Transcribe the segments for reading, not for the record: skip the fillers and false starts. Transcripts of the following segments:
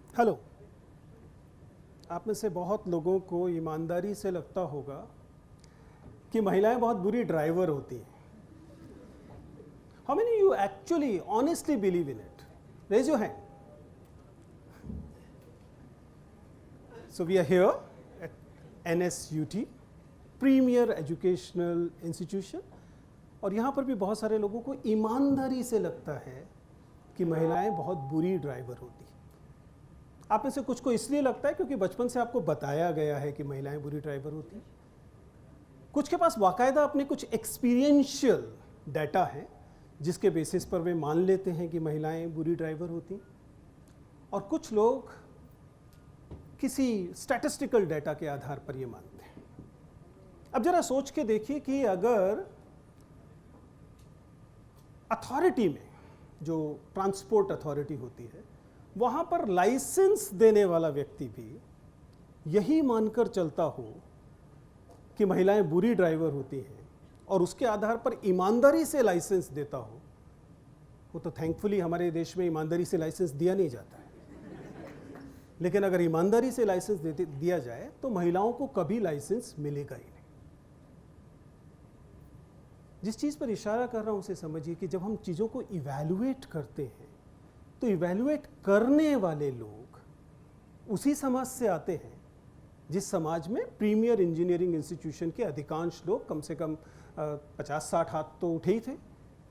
Hello. आप में से बहुत लोगों को ईमानदारी से लगता होगा कि महिलाएं बहुत बुरी ड्राइवर होती हैं। How many you actually honestly believe in it? Raise your hand. So we are here at NSUT, premier educational institution, और यहाँ पर भी बहुत सारे लोगों को ईमानदारी से लगता है कि महिलाएं बहुत बुरी ड्राइवर होती हैं। आप में से कुछ को इसलिए लगता है क्योंकि बचपन से आपको बताया गया है कि महिलाएं बुरी ड्राइवर होती हैं। कुछ के पास बाकायदा अपने कुछ एक्सपीरियंशियल डाटा है जिसके बेसिस पर वे मान लेते हैं कि महिलाएं बुरी ड्राइवर होती हैं, और कुछ लोग किसी स्टैटिस्टिकल डाटा के आधार पर ये मानते हैं। अब जरा सोच के देखिए कि अगर अथॉरिटी में, जो ट्रांसपोर्ट अथॉरिटी होती है, वहाँ पर लाइसेंस देने वाला व्यक्ति भी यही मानकर चलता हो कि महिलाएं बुरी ड्राइवर होती हैं और उसके आधार पर ईमानदारी से लाइसेंस देता हो, वो तो थैंकफुली हमारे देश में ईमानदारी से लाइसेंस दिया नहीं जाता है। लेकिन अगर ईमानदारी से लाइसेंस दिया जाए तो महिलाओं को कभी लाइसेंस मिलेगा ही नहीं। जिस चीज़ पर इशारा कर रहा हूँ उसे समझिए कि जब हम चीज़ों को इवैल्यूएट करते हैं तो इवैल्यूएट करने वाले लोग उसी समाज से आते हैं जिस समाज में प्रीमियर इंजीनियरिंग इंस्टीट्यूशन के अधिकांश लोग, कम से कम 50-60 हाथ तो उठे ही थे,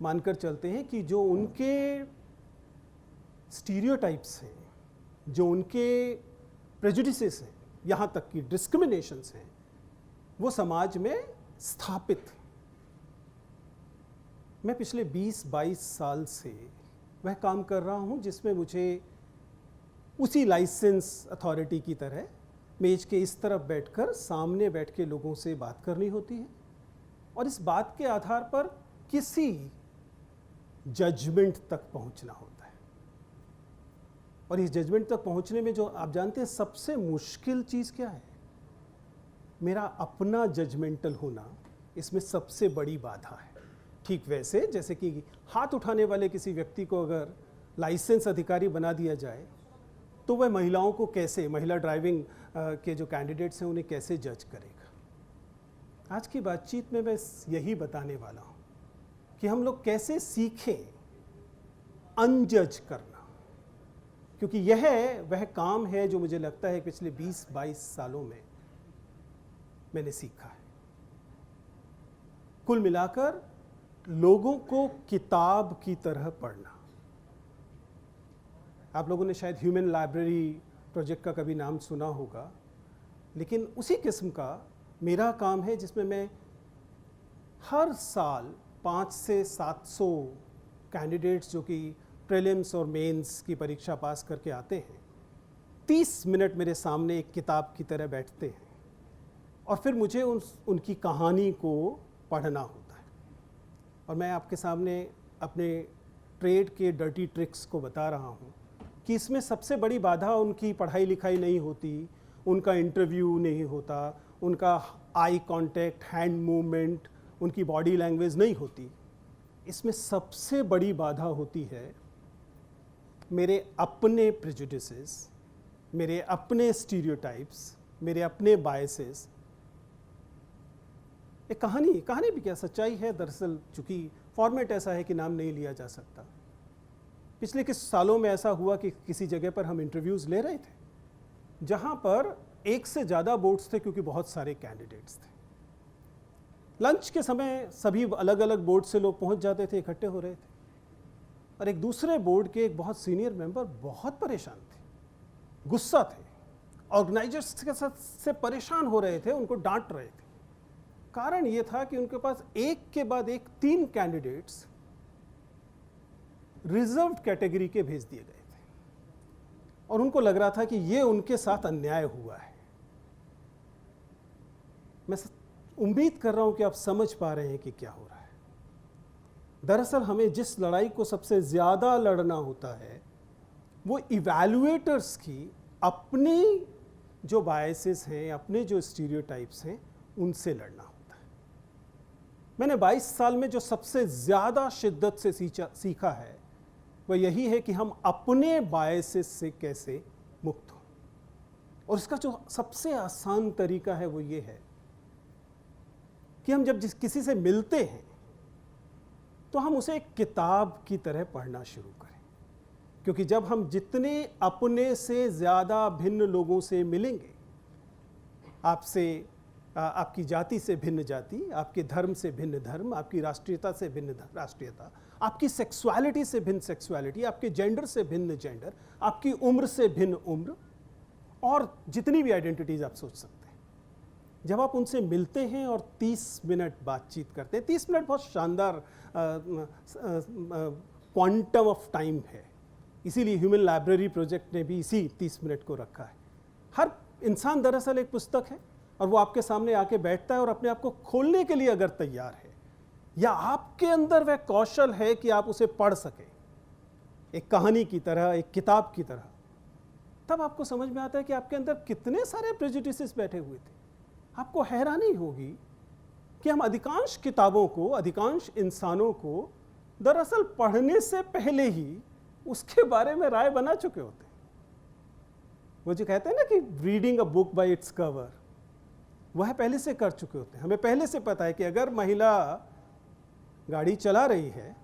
मानकर चलते हैं कि जो उनके स्टीरियोटाइप्स हैं, जो उनके प्रेजुडिसेस हैं, यहाँ तक कि डिस्क्रिमिनेशंस हैं, वो समाज में स्थापित हैं। मैं पिछले 20-22 साल से वह काम कर रहा हूँ जिसमें मुझे उसी लाइसेंस अथॉरिटी की तरह मेज के इस तरफ बैठकर सामने बैठ के लोगों से बात करनी होती है, और इस बात के आधार पर किसी जजमेंट तक पहुँचना होता है। और इस जजमेंट तक पहुँचने में जो आप जानते हैं सबसे मुश्किल चीज़ क्या है? मेरा अपना जजमेंटल होना इसमें सबसे बड़ी बाधा है। ठीक वैसे जैसे कि हाथ उठाने वाले किसी व्यक्ति को अगर लाइसेंस अधिकारी बना दिया जाए तो वह महिलाओं को कैसे, महिला ड्राइविंग के जो कैंडिडेट्स हैं उन्हें कैसे जज करेगा? आज की बातचीत में मैं यही बताने वाला हूँ कि हम लोग कैसे सीखें अनजज करना, क्योंकि यह वह काम है जो मुझे लगता है पिछले 20-22 सालों में मैंने सीखा है। कुल मिलाकर लोगों को किताब की तरह पढ़ना। आप लोगों ने शायद ह्यूमन लाइब्रेरी प्रोजेक्ट का कभी नाम सुना होगा, लेकिन उसी किस्म का मेरा काम है जिसमें मैं हर साल 500 से 700 कैंडिडेट्स जो कि प्रीलिम्स और मेंस की परीक्षा पास करके आते हैं, 30 मिनट मेरे सामने एक किताब की तरह बैठते हैं और फिर मुझे उनकी कहानी को पढ़ना होता है। और मैं आपके सामने अपने ट्रेड के डर्टी ट्रिक्स को बता रहा हूँ कि इसमें सबसे बड़ी बाधा उनकी पढ़ाई लिखाई नहीं होती, उनका इंटरव्यू नहीं होता, उनका आई कांटेक्ट, हैंड मूवमेंट, उनकी बॉडी लैंग्वेज नहीं होती। इसमें सबसे बड़ी बाधा होती है मेरे अपने प्रेजुडिसेस, मेरे अपने स्टीरियोटाइप्स, मेरे अपने बायसेस। एक कहानी भी क्या सच्चाई है दरअसल, चूँकि फॉर्मेट ऐसा है कि नाम नहीं लिया जा सकता। पिछले कुछ सालों में ऐसा हुआ कि किसी जगह पर हम इंटरव्यूज़ ले रहे थे जहाँ पर एक से ज़्यादा बोर्ड्स थे क्योंकि बहुत सारे कैंडिडेट्स थे। लंच के समय सभी अलग अलग बोर्ड से लोग पहुँच जाते थे, इकट्ठे हो रहे थे, और एक दूसरे बोर्ड के एक बहुत सीनियर मेंबर बहुत परेशान थे, गुस्सा थे, ऑर्गेनाइजर्स के साथ से परेशान हो रहे थे, उनको डांट रहे थे। कारण ये था कि उनके पास एक के बाद एक 3 कैंडिडेट्स रिजर्व्ड कैटेगरी के भेज दिए गए थे और उनको लग रहा था कि ये उनके साथ अन्याय हुआ है। मैं उम्मीद कर रहा हूं कि आप समझ पा रहे हैं कि क्या हो रहा है। दरअसल हमें जिस लड़ाई को सबसे ज्यादा लड़ना होता है वो इवैल्यूएटर्स की अपनी जो बायसेस हैं, अपने जो स्टीरियोटाइप्स हैं, उनसे लड़ना होता है। मैंने 22 साल में जो सबसे ज़्यादा शिद्दत से सीखा है वह यही है कि हम अपने बायसेस से कैसे मुक्त हो। और इसका जो सबसे आसान तरीका है वो ये है कि हम जब किसी से मिलते हैं तो हम उसे एक किताब की तरह पढ़ना शुरू करें, क्योंकि जब हम जितने अपने से ज़्यादा भिन्न लोगों से मिलेंगे, आपसे आपकी जाति से भिन्न जाति, आपके धर्म से भिन्न धर्म, आपकी राष्ट्रीयता से भिन्न राष्ट्रीयता, आपकी सेक्सुअलिटी से भिन्न सेक्सुअलिटी, आपके जेंडर से भिन्न जेंडर, आपकी उम्र से भिन्न उम्र, और जितनी भी आइडेंटिटीज आप सोच सकते हैं, जब आप उनसे मिलते हैं और 30 मिनट बातचीत करते हैं, 30 मिनट बहुत शानदार क्वांटम ऑफ टाइम है, इसीलिए ह्यूमन लाइब्रेरी प्रोजेक्ट ने भी इसी 30 मिनट को रखा है। हर इंसान दरअसल एक पुस्तक है और वो आपके सामने आके बैठता है और अपने आप को खोलने के लिए अगर तैयार है, या आपके अंदर वह कौशल है कि आप उसे पढ़ सकें एक कहानी की तरह, एक किताब की तरह, तब आपको समझ में आता है कि आपके अंदर कितने सारे प्रेजुडिसेस बैठे हुए थे। आपको हैरानी होगी कि हम अधिकांश किताबों को, अधिकांश इंसानों को दरअसल पढ़ने से पहले ही उसके बारे में राय बना चुके होते हैं। वो जो कहते हैं ना कि reading a book by its cover, वह पहले से कर चुके होते हैं। हमें पहले से पता है कि अगर महिला गाड़ी चला रही है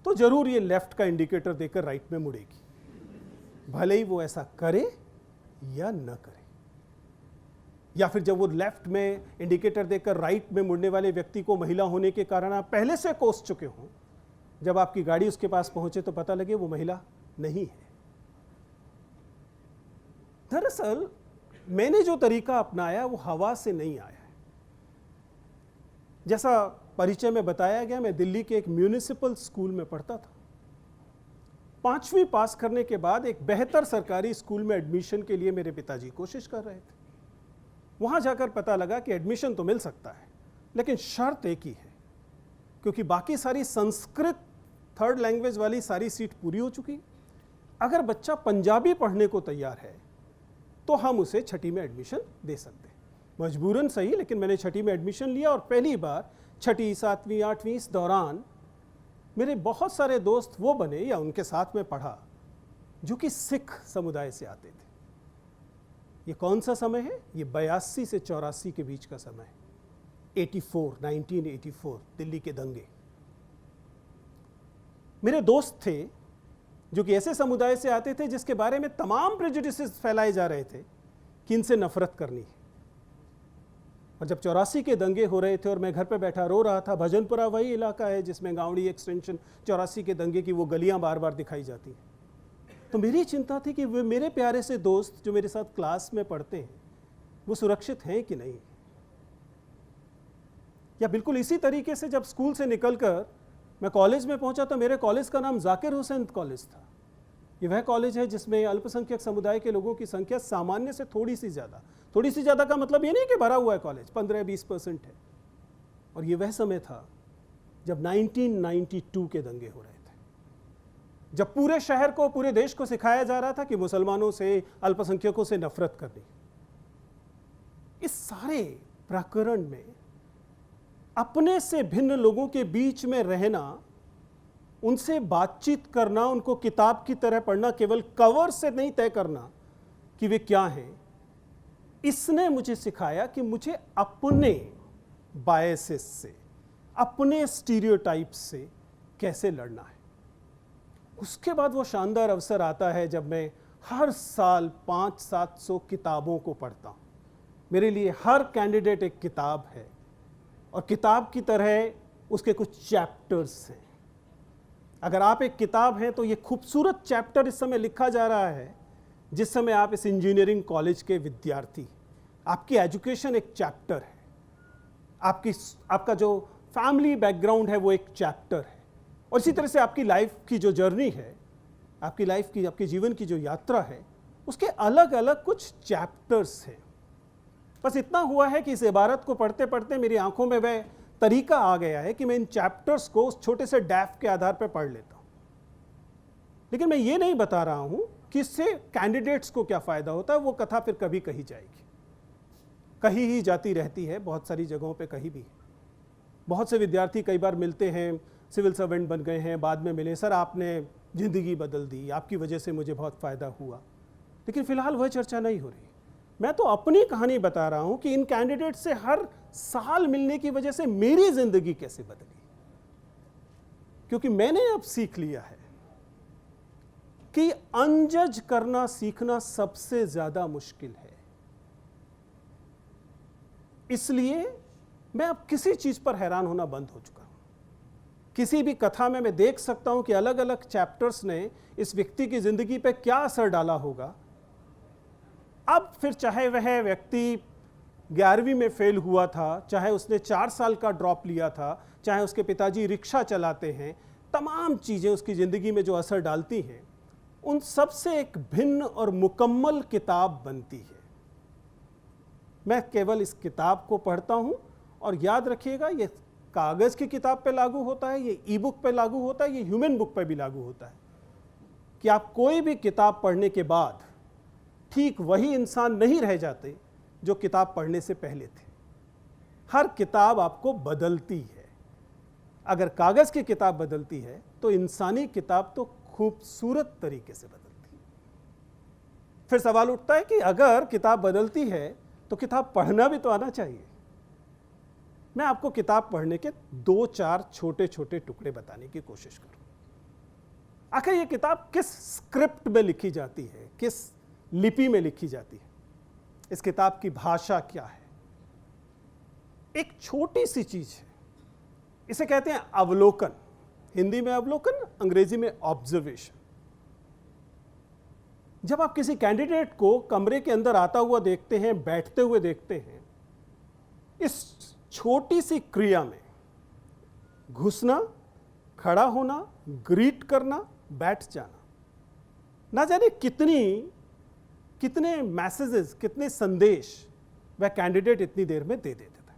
तो जरूर ये लेफ्ट का इंडिकेटर देकर राइट में मुड़ेगी, भले ही वो ऐसा करे या न करे। या फिर जब वो लेफ्ट में इंडिकेटर देकर राइट में मुड़ने वाले व्यक्ति को महिला होने के कारण आप पहले से कोस चुके हों, जब आपकी गाड़ी उसके पास पहुंचे तो पता लगे वो महिला नहीं है। दरअसल मैंने जो तरीका अपनाया वो हवा से नहीं आया है। जैसा परिचय में बताया गया, मैं दिल्ली के एक म्यूनिसिपल स्कूल में पढ़ता था। 5वीं पास करने के बाद एक बेहतर सरकारी स्कूल में एडमिशन के लिए मेरे पिताजी कोशिश कर रहे थे। वहां जाकर पता लगा कि एडमिशन तो मिल सकता है, लेकिन शर्त एक ही है, क्योंकि बाकी सारी संस्कृत थर्ड लैंग्वेज वाली सारी सीट पूरी हो चुकी। अगर बच्चा पंजाबी पढ़ने को तैयार है तो हम उसे छठी में एडमिशन दे सकते हैं। मजबूरन सही, लेकिन मैंने छठी में एडमिशन लिया और पहली बार छठी, 7वीं, 8वीं, इस दौरान मेरे बहुत सारे दोस्त वो बने या उनके साथ में पढ़ा जो कि सिख समुदाय से आते थे। ये कौन सा समय है? ये 82 से 84 के बीच का समय है। 1984 दिल्ली के दंगे। मेरे दोस्त थे जो कि ऐसे समुदाय से आते थे जिसके बारे में तमाम प्रेजुडिसेस फैलाए जा रहे थे कि इनसे नफरत करनी है। और जब 84 के दंगे हो रहे थे और मैं घर पे बैठा रो रहा था, भजनपुरा वही इलाका है जिसमें गावड़ी एक्सटेंशन 84 के दंगे की वो गलियां बार बार दिखाई जाती हैं, तो मेरी चिंता थी कि वे मेरे प्यारे से दोस्त जो मेरे साथ क्लास में पढ़ते हैं वो सुरक्षित हैं कि नहीं। या बिल्कुल इसी तरीके से जब स्कूल से निकलकर मैं कॉलेज में पहुंचा तो मेरे कॉलेज का नाम जाकिर हुसैन कॉलेज था। ये वह कॉलेज है जिसमें अल्पसंख्यक समुदाय के लोगों की संख्या सामान्य से थोड़ी सी ज़्यादा का मतलब ये नहीं कि भरा हुआ है कॉलेज, 15-20% है। और ये वह समय था जब 1992 के दंगे हो रहे थे, जब पूरे शहर को, पूरे देश को सिखाया जा रहा था कि मुसलमानों से, अल्पसंख्यकों से नफरत करनी। इस सारे प्रकरण में अपने से भिन्न लोगों के बीच में रहना, उनसे बातचीत करना, उनको किताब की तरह पढ़ना, केवल कवर से नहीं तय करना कि वे क्या हैं, इसने मुझे सिखाया कि मुझे अपने बायसेस से, अपने स्टीरियोटाइप से कैसे लड़ना है। उसके बाद वो शानदार अवसर आता है जब मैं हर साल 500-700 किताबों को पढ़ता हूँ। मेरे लिए हर कैंडिडेट एक किताब है और किताब की तरह उसके कुछ चैप्टर्स हैं। अगर आप एक किताब हैं तो ये खूबसूरत चैप्टर इस समय लिखा जा रहा है जिस समय आप इस इंजीनियरिंग कॉलेज के विद्यार्थी, आपकी एजुकेशन एक चैप्टर है, आपका जो फैमिली बैकग्राउंड है वो एक चैप्टर है, और इसी तरह से आपकी लाइफ की जो जर्नी है, आपकी जीवन की जो यात्रा है, उसके अलग अलग कुछ चैप्टर्स हैं। बस इतना हुआ है कि इस इबारत को पढ़ते पढ़ते मेरी आंखों में वह तरीका आ गया है कि मैं इन चैप्टर्स को उस छोटे से डैफ के आधार पर पढ़ लेता हूं। लेकिन मैं ये नहीं बता रहा हूं कि इससे कैंडिडेट्स को क्या फायदा होता है, वो कथा फिर कभी कही जाएगी, कहीं ही जाती रहती है, बहुत सारी जगहों पे कहीं भी। बहुत से विद्यार्थी कई बार मिलते हैं, सिविल सर्वेंट बन गए हैं, बाद में मिले, सर आपने ज़िंदगी बदल दी, आपकी वजह से मुझे बहुत फ़ायदा हुआ। लेकिन फिलहाल वह चर्चा नहीं हो रही। मैं तो अपनी कहानी बता रहा हूं कि इन कैंडिडेट से हर साल मिलने की वजह से मेरी जिंदगी कैसे बदली, क्योंकि मैंने अब सीख लिया है कि अनजज करना सीखना सबसे ज्यादा मुश्किल है। इसलिए मैं अब किसी चीज पर हैरान होना बंद हो चुका हूं। किसी भी कथा में मैं देख सकता हूं कि अलग अलग चैप्टर्स ने इस व्यक्ति की जिंदगी पर क्या असर डाला होगा। अब फिर चाहे वह व्यक्ति 11वीं में फेल हुआ था, चाहे उसने 4 साल का ड्रॉप लिया था, चाहे उसके पिताजी रिक्शा चलाते हैं, तमाम चीजें उसकी जिंदगी में जो असर डालती हैं, उन सब से एक भिन्न और मुकम्मल किताब बनती है। मैं केवल इस किताब को पढ़ता हूं, और याद रखिएगा ये कागज की किताब पे लागू होता है, ये ई बुक पे लागू होता है, ये ह्यूमन बुक पे भी लागू होता है कि आप कोई भी किताब पढ़ने के बाद ठीक वही इंसान नहीं रह जाते जो किताब पढ़ने से पहले थे। हर किताब आपको बदलती है। अगर कागज की किताब बदलती है तो इंसानी किताब तो खूबसूरत तरीके से बदलती है। फिर सवाल उठता है कि अगर किताब बदलती है तो किताब पढ़ना भी तो आना चाहिए। मैं आपको किताब पढ़ने के 2-4 छोटे छोटे टुकड़े बताने की कोशिश करूं। आखिर ये किताब किस स्क्रिप्ट में लिखी जाती है, किस लिपि में लिखी जाती है, इस किताब की भाषा क्या है? एक छोटी सी चीज है, इसे कहते हैं अवलोकन। हिंदी में अवलोकन, अंग्रेजी में ऑब्जर्वेशन। जब आप किसी कैंडिडेट को कमरे के अंदर आता हुआ देखते हैं, बैठते हुए देखते हैं, इस छोटी सी क्रिया में घुसना, खड़ा होना, ग्रीट करना, बैठ जाना, ना जाने कितने मैसेजेस, कितने संदेश वह कैंडिडेट इतनी देर में दे देता है।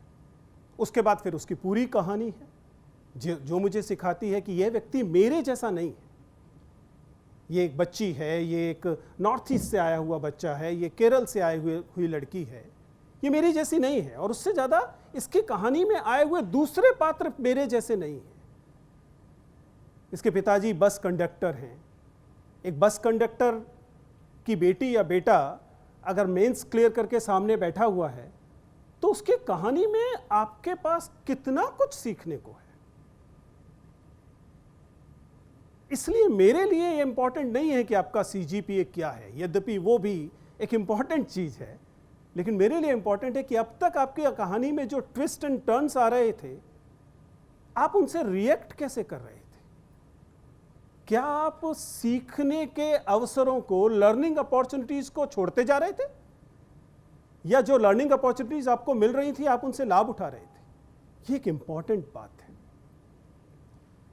उसके बाद फिर उसकी पूरी कहानी है जो मुझे सिखाती है कि यह व्यक्ति मेरे जैसा नहीं है। ये एक बच्ची है, ये एक नॉर्थ ईस्ट से आया हुआ बच्चा है, ये केरल से हुई लड़की है, ये मेरी जैसी नहीं है। और उससे ज़्यादा इसकी कहानी में आए हुए दूसरे पात्र मेरे जैसे नहीं हैं। इसके पिताजी बस कंडक्टर हैं। एक बस कंडक्टर की बेटी या बेटा अगर मेंस क्लियर करके सामने बैठा हुआ है तो उसकी कहानी में आपके पास कितना कुछ सीखने को है। इसलिए मेरे लिए ये इंपॉर्टेंट नहीं है कि आपका सीजीपीए क्या है, यद्यपि वो भी एक इंपॉर्टेंट चीज है, लेकिन मेरे लिए इंपॉर्टेंट है कि अब तक आपकी कहानी में जो ट्विस्ट एंड टर्न्स आ रहे थे, आप उनसे रिएक्ट कैसे कर रहे थे। क्या आप सीखने के अवसरों को, लर्निंग अपॉर्चुनिटीज को छोड़ते जा रहे थे, या जो लर्निंग अपॉर्चुनिटीज आपको मिल रही थी आप उनसे लाभ उठा रहे थे। ये एक इंपॉर्टेंट बात है।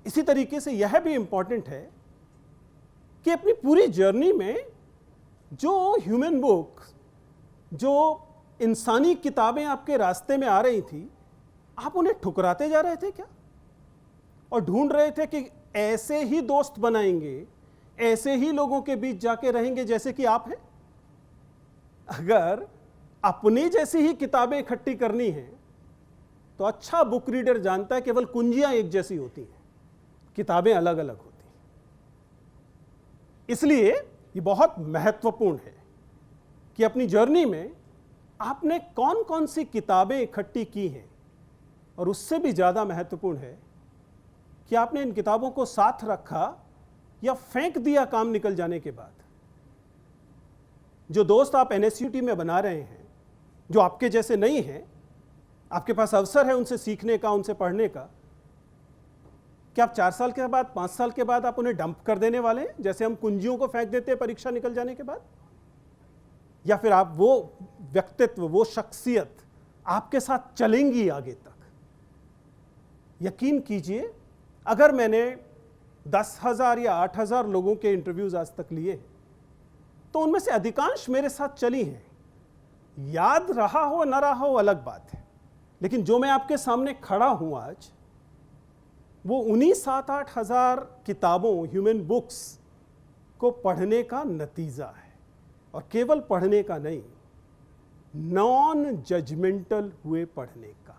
इसी तरीके से यह भी इंपॉर्टेंट है कि अपनी पूरी जर्नी में जो ह्यूमन बुक, जो इंसानी किताबें आपके रास्ते में आ रही थी, आप उन्हें ठुकराते जा रहे थे क्या, और ढूंढ रहे थे कि ऐसे ही दोस्त बनाएंगे, ऐसे ही लोगों के बीच जाके रहेंगे जैसे कि आप हैं। अगर अपनी जैसी ही किताबें इकट्ठी करनी है तो अच्छा बुक रीडर जानता है केवल कुंजियां एक जैसी होती हैं, किताबें अलग अलग होती हैं। इसलिए ये बहुत महत्वपूर्ण है कि अपनी जर्नी में आपने कौन कौन सी किताबें इकट्ठी की हैं, और उससे भी ज़्यादा महत्वपूर्ण है कि आपने इन किताबों को साथ रखा या फेंक दिया काम निकल जाने के बाद। जो दोस्त आप एनएसयूटी में बना रहे हैं, जो आपके जैसे नहीं हैं, आपके पास अवसर है उनसे सीखने का, उनसे पढ़ने का, क्या आप 4 साल के बाद, 5 साल के बाद आप उन्हें डंप कर देने वाले हैं, जैसे हम कुंजियों को फेंक देते हैं परीक्षा निकल जाने के बाद? या फिर आप वो व्यक्तित्व, वो शख्सियत आपके साथ चलेंगी आगे तक? यकीन कीजिए, अगर मैंने 10,000 या 8,000 लोगों के इंटरव्यूज आज तक लिए हैं, तो उनमें से अधिकांश मेरे साथ चली हैं। याद रहा हो न रहा हो अलग बात है, लेकिन जो मैं आपके सामने खड़ा हूं आज, वो उन्हीं 7-8 हजार किताबों, ह्यूमन बुक्स को पढ़ने का नतीजा है। और केवल पढ़ने का नहीं, नॉन जजमेंटल हुए पढ़ने का।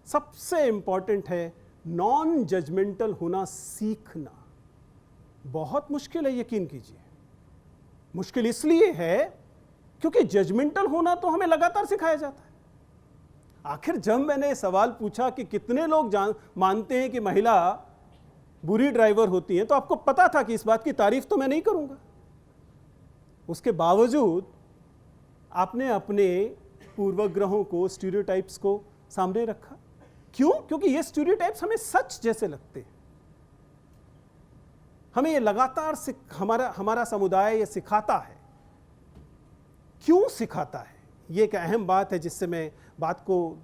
सबसे इंपॉर्टेंट है नॉन जजमेंटल होना सीखना। बहुत मुश्किल है, यकीन कीजिए। मुश्किल इसलिए है क्योंकि जजमेंटल होना तो हमें लगातार सिखाया जाता है। आखिर जब मैंने सवाल पूछा कि कितने लोग मानते हैं कि महिला बुरी ड्राइवर होती हैं, तो आपको पता था कि इस बात की तारीफ तो मैं नहीं करूंगा। उसके बावजूद आपने अपने पूर्वग्रहों को, स्टीरियोटाइप्स को सामने रखा। क्यों? क्योंकि ये स्टीरियोटाइप्स हमें सच जैसे लगते हैं। हमें ये लगातार हमारा समुदाय ये सिखाता है। क्यों सिखाता है? ये एक अहम बात है जिससे मैं बात को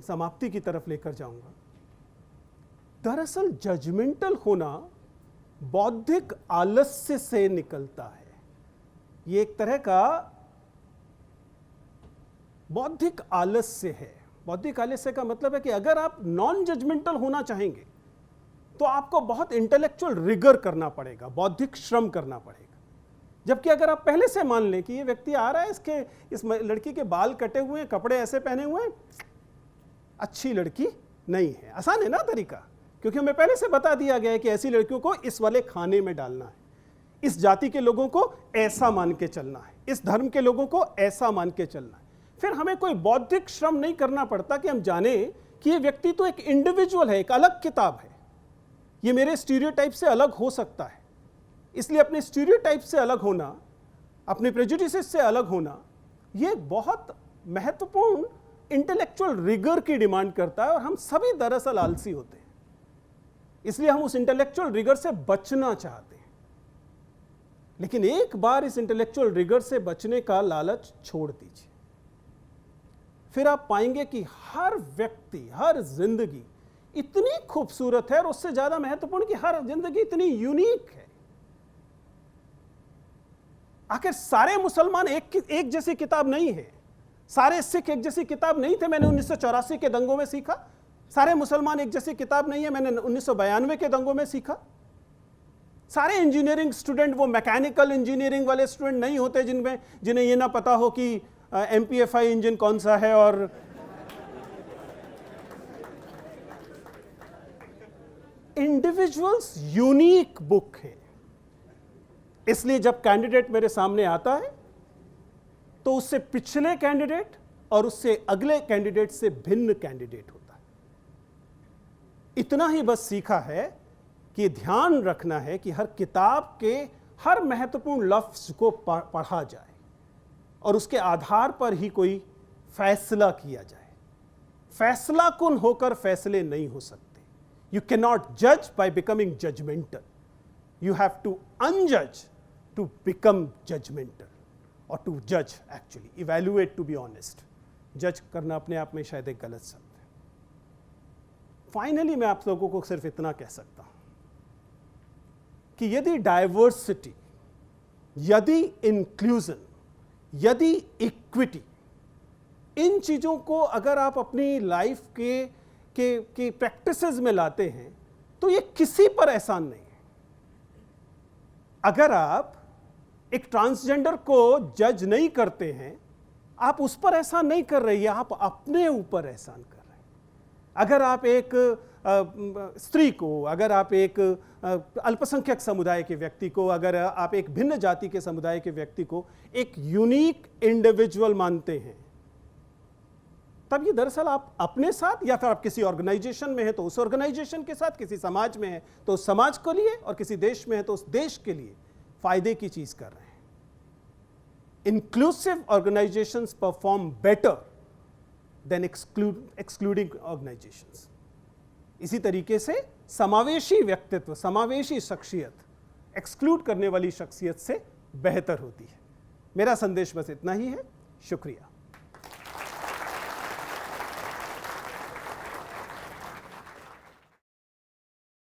समाप्ति की तरफ लेकर जाऊंगा। दरअसल जजमेंटल होना बौद्धिक आलस्य से निकलता है। ये एक तरह का बौद्धिक आलस्य है। बौद्धिक आलस्य का मतलब है कि अगर आप नॉन जजमेंटल होना चाहेंगे तो आपको बहुत इंटेलेक्चुअल रिगर करना पड़ेगा, बौद्धिक श्रम करना पड़ेगा। जबकि अगर आप पहले से मान लें कि ये व्यक्ति आ रहा है, इस लड़की के बाल कटे हुए हैं, कपड़े ऐसे पहने हुए हैं, अच्छी लड़की नहीं है। आसान है ना तरीका, क्योंकि हमें पहले से बता दिया गया है कि ऐसी लड़कियों को इस वाले खाने में डालना है, इस जाति के लोगों को ऐसा मान के चलना है, इस धर्म के लोगों को ऐसा मान के चलना है। फिर हमें कोई बौद्धिक श्रम नहीं करना पड़ता कि हम जाने कि ये व्यक्ति तो एक इंडिविजुअल है, एक अलग किताब है, ये मेरे स्टीरियोटाइप से अलग हो सकता है। इसलिए अपने स्टीरियोटाइप से अलग होना, अपने प्रेजुडिसेस से अलग होना, ये बहुत महत्वपूर्ण इंटेलेक्चुअल रिगर की डिमांड करता है। और हम सभी दरअसल आलसी होते हैं, इसलिए हम उस इंटेलेक्चुअल रिगर से बचना चाहते हैं। लेकिन एक बार इस इंटेलेक्चुअल रिगर से बचने का लालच छोड़ दीजिए, फिर आप पाएंगे कि हर व्यक्ति, हर जिंदगी इतनी खूबसूरत है, और उससे ज्यादा महत्वपूर्ण कि हर जिंदगी इतनी यूनिक है। आखिर सारे मुसलमान एक जैसी किताब नहीं है, सारे सिख एक जैसी किताब नहीं थे, मैंने 1984 के दंगों में सीखा। सारे मुसलमान एक जैसी किताब नहीं है, मैंने 1992 के दंगों में सीखा। सारे इंजीनियरिंग स्टूडेंट वो मैकेनिकल इंजीनियरिंग वाले स्टूडेंट नहीं होते जिन्हें ये ना पता हो कि MPFI इंजन कौन सा है। और इंडिविजुअल्स यूनिक बुक है। इसलिए जब कैंडिडेट मेरे सामने आता है तो उससे पिछले कैंडिडेट और उससे अगले कैंडिडेट से भिन्न कैंडिडेट होता है। इतना ही बस सीखा है कि ध्यान रखना है कि हर किताब के हर महत्वपूर्ण लफ्ज को पढ़ा जाए और उसके आधार पर ही कोई फैसला किया जाए। फैसला कुन होकर फैसले नहीं हो सकते। यू कैन नॉट जज by becoming judgemental, you have to unjudge to become judgemental, और टू जज actually, evaluate to be honest. जज करना अपने आप में शायद एक गलत शब्द है। फाइनली मैं आप लोगों को सिर्फ इतना कह सकता हूं कि यदि डाइवर्सिटी, यदि इंक्लूजन, यदि इक्विटी, इन चीजों को अगर आप अपनी लाइफ के प्रैक्टिसेस में लाते हैं तो ये किसी पर एहसान नहीं है। अगर आप एक ट्रांसजेंडर को जज नहीं करते हैं, आप उस पर एहसान नहीं कर रही है, आप अपने ऊपर एहसान कर रहे हैं। अगर आप एक स्त्री को, अगर आप एक अल्पसंख्यक समुदाय के व्यक्ति को, अगर आप एक भिन्न जाति के समुदाय के व्यक्ति को एक यूनिक इंडिविजुअल मानते हैं, तब ये दरअसल आप अपने साथ, या फिर आप किसी ऑर्गेनाइजेशन में है तो उस ऑर्गेनाइजेशन के साथ, किसी समाज में है तो उस समाज को लिए, और किसी देश में है तो उस देश के लिए फायदे की चीज कर रहे हैं। Inclusive organisations perform better than excluding organisations. इसी तरीके से समावेशी व्यक्तित्व, समावेशी शख्सियत एक्सक्लूड करने वाली शख्सियत से बेहतर होती है। मेरा संदेश बस इतना ही है। शुक्रिया।